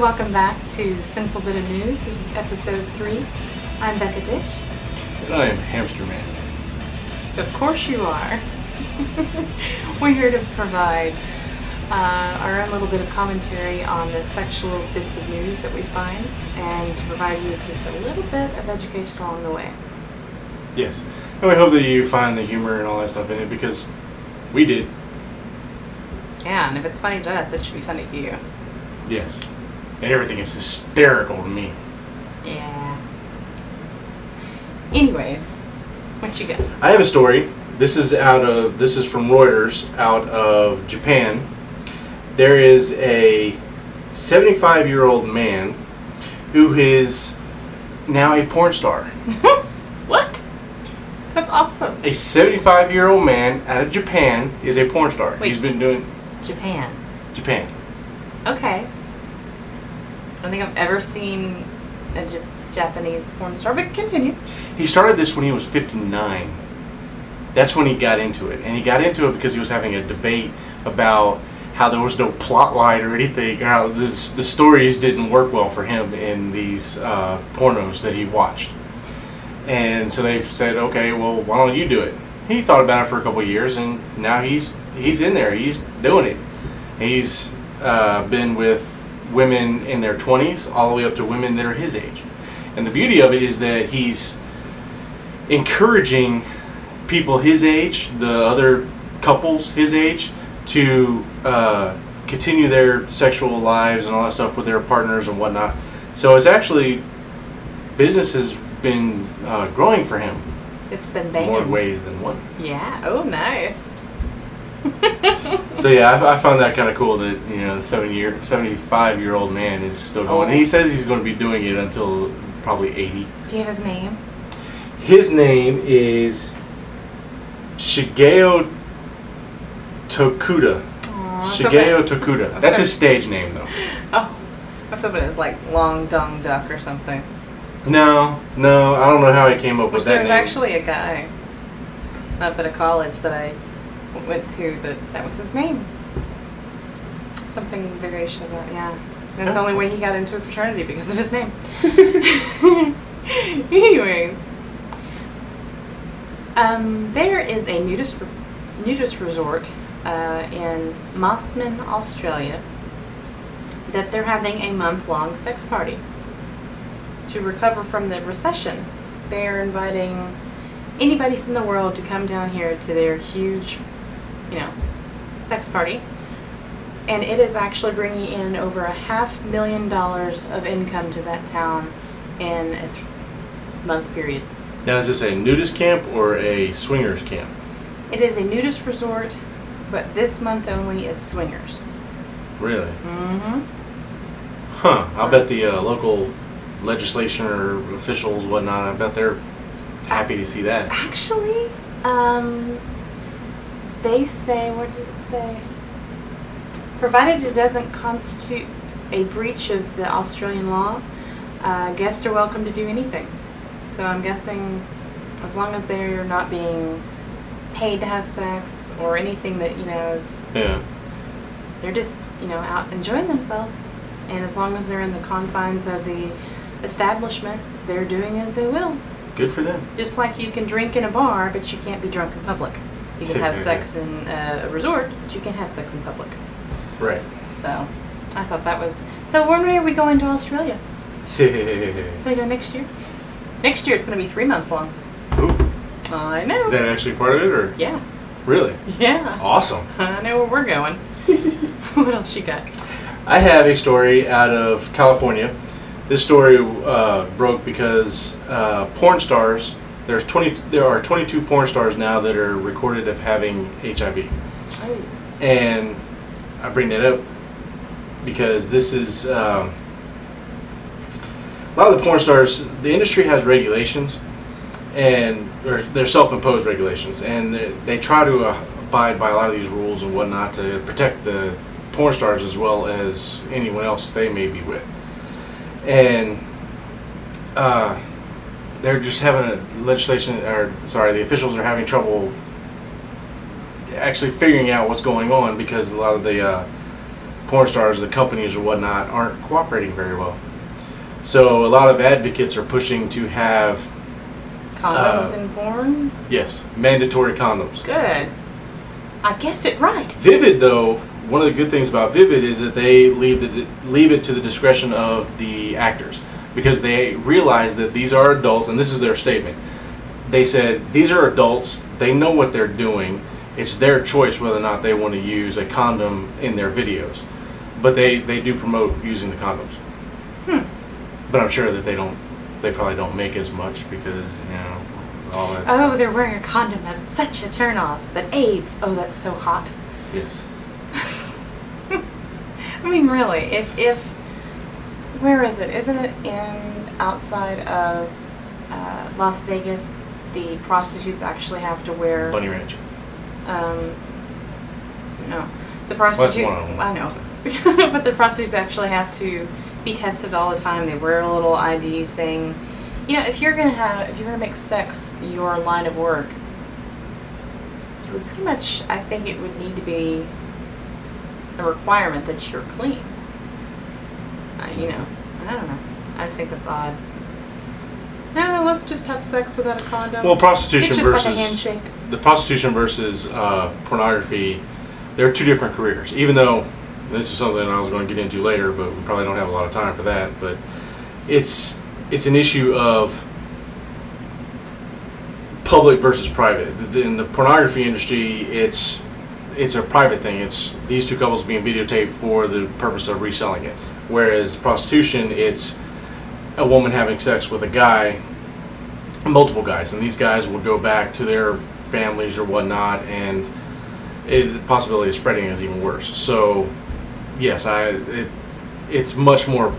welcome back to Sinful Bit of News. This is episode 3. I'm Becca Dish. And I am Hamster Man. Of course you are. We're here to provide our own little bit of commentary on the sexual bits of news that we find, and to provide you with just a little bit of education along the way. Yes. And we hope that you find the humor and all that stuff in it, because we did. Yeah, and if it's funny to us, it should be funny to you. Yes. And everything is hysterical to me. Yeah. Anyways, what you got? I have a story. This is from Reuters, out of Japan. There is a 75-year-old man who is now a porn star. What? That's awesome. A 75-year-old man out of Japan is a porn star. Wait. He's been doing... Japan. Okay. I don't think I've ever seen a Japanese porn star, but continue. He started this when he was 59. That's when he got into it. And he got into it because he was having a debate about how there was no plot line or anything, how the stories didn't work well for him in these pornos that he watched. And so they said, okay, well, why don't you do it? He thought about it for a couple of years, and now he's in there. He's doing it. He's been with women in their 20s all the way up to women that are his age. And the beauty of it is that he's encouraging people his age, the other couples his age, to continue their sexual lives and all that stuff with their partners and whatnot. So it's actually, business has been growing for him. It's been banging. More ways than one. Yeah. Oh, nice. So yeah, I found that kind of cool that, you know, the 75-year-old man is still going. And he says he's going to be doing it until probably 80. Do you have his name? His name is Shigeo Tokuda. Shigeo Tokuda. That's his stage name, though. Oh, I was hoping it was like Long Dong Duck or something. No, I don't know how he came up with that name. There's actually a guy up at a college that I went to that was his name. Something variation of that, yeah. That's the only way he got into a fraternity, because of his name. Anyways, there is a nudist resort in Mosman, Australia, that they're having a month-long sex party. To recover from the recession, they are inviting anybody from the world to come down here to their huge, sex party. And it is actually bringing in over $500,000 of income to that town in a month period. Now, is this a nudist camp or a swingers camp? It is a nudist resort, but this month only it's swingers. Really? Mm-hmm. Huh. I'll bet the local legislation or officials, whatnot, I bet they're happy to see that. Actually, they say, what did it say? Provided it doesn't constitute a breach of the Australian law, guests are welcome to do anything. So I'm guessing as long as they're not being paid to have sex or anything that, is... Yeah. They're just, out enjoying themselves. And as long as they're in the confines of the establishment, they're doing as they will. Good for them. Just like you can drink in a bar, but you can't be drunk in public. You can have sex in a resort, but you can't have sex in public. Right. So, I thought that was... So when are we going to Australia? Can we go next year? Next year it's going to be 3 months long. Ooh. I know. Is that actually part of it, or? Yeah. Really? Yeah. Awesome. I know where we're going. What else you got? I have a story out of California. This story broke because porn stars, there are 22 porn stars now that are recorded of having HIV. Oh. And I bring that up because this is a lot of the porn stars, the industry has regulations, and they're self-imposed regulations, and they try to abide by a lot of these rules and whatnot to protect the porn stars as well as anyone else they may be with. And they're just having the officials are having trouble actually figuring out what's going on, because a lot of the porn stars, the companies or whatnot, aren't cooperating very well. So a lot of advocates are pushing to have Condoms in porn? yes, mandatory condoms. Good. I guessed it right. Vivid, though, one of the good things about Vivid is that they leave it to the discretion of the actors, because they realize that these are adults, and this is their statement. They said these are adults, they know what they're doing, it's their choice whether or not they want to use a condom in their videos. But they do promote using the condoms. But I'm sure that they probably don't make as much because, you know, all that stuff. They're wearing a condom. That's such a turnoff. But AIDS, that's so hot. Yes. I mean, really, if where is it? Isn't it outside of Las Vegas? The prostitutes actually have to wear Bunny Ranch. No, the prostitutes. Well, that's one I know, but the prostitutes actually have to be tested all the time. They wear a little ID saying, you know, if you're gonna make sex your line of work, you would pretty much. I think it would need to be a requirement that you're clean. You know, I don't know. I just think that's odd. No, let's just have sex without a condom. Well, prostitution it's just versus like a handshake. The prostitution versus pornography, they're two different careers. Even though this is something I was going to get into later, but we probably don't have a lot of time for that. But it's an issue of public versus private. In the pornography industry, it's a private thing. It's these two couples being videotaped for the purpose of reselling it. Whereas prostitution, it's a woman having sex with a guy, multiple guys, and these guys will go back to their families or whatnot, and the possibility of spreading is even worse. So, yes, it's much more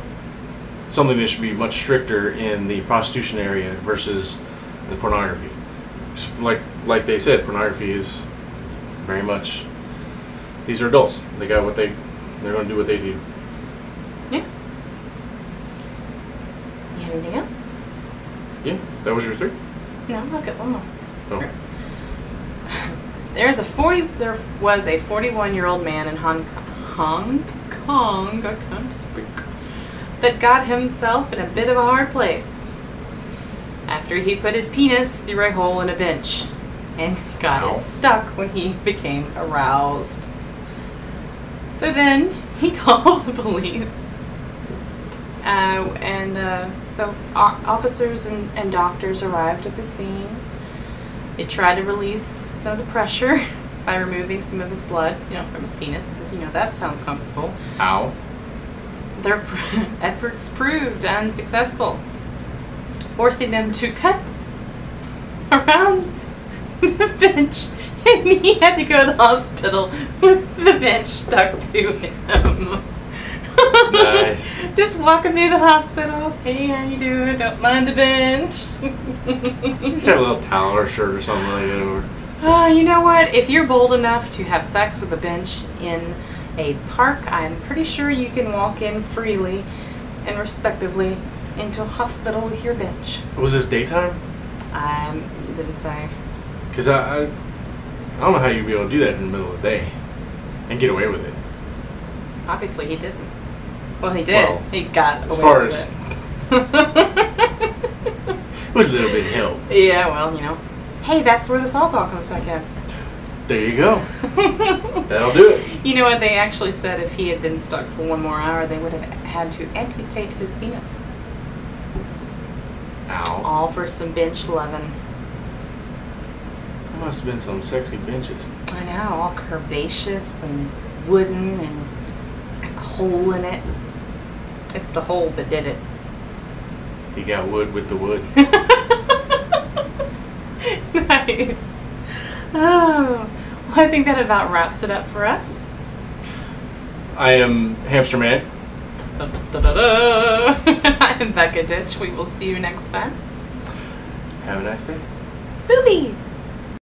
something that should be much stricter in the prostitution area versus the pornography. Like they said, pornography is very much, these are adults. They got what they're going to do what they do. Yeah. You have anything else? Yeah, that was your 3? No, I'll get one more. Oh. There was a 41-year-old man in Hong Kong, I can't speak, that got himself in a bit of a hard place after he put his penis through a hole in a bench and got it stuck when he became aroused. So then he called the police. So officers and doctors arrived at the scene. They tried to release some of the pressure by removing some of his blood, from his penis, because, that sounds comfortable. Ow. Their efforts proved unsuccessful, forcing them to cut around the bench, and he had to go to the hospital with the bench stuck to him. Nice. Just walking through the hospital. Hey, how you doing? Don't mind the bench. Just have a little towel or shirt or something like that over. You know what? If you're bold enough to have sex with a bench in a park, I'm pretty sure you can walk in freely and respectively into a hospital with your bench. Was this daytime? Didn't say. Because I don't know how you'd be able to do that in the middle of the day and get away with it. Obviously, he didn't. Well, he did. Well, he got as away far with as it. with a little bit of help. Yeah, well, Hey, that's where the sawzall comes back in. There you go. That'll do it. You know what? They actually said if he had been stuck for one more hour, they would have had to amputate his penis. Ow. All for some bench loving. There must have been some sexy benches. I know, all curvaceous and wooden and got a hole in it. It's the hole that did it. He got wood with the wood. Nice. Oh, well, I think that about wraps it up for us. I am Hamster Man. Da, da, da, da. I am Becca Ditch. We will see you next time. Have a nice day. Boobies!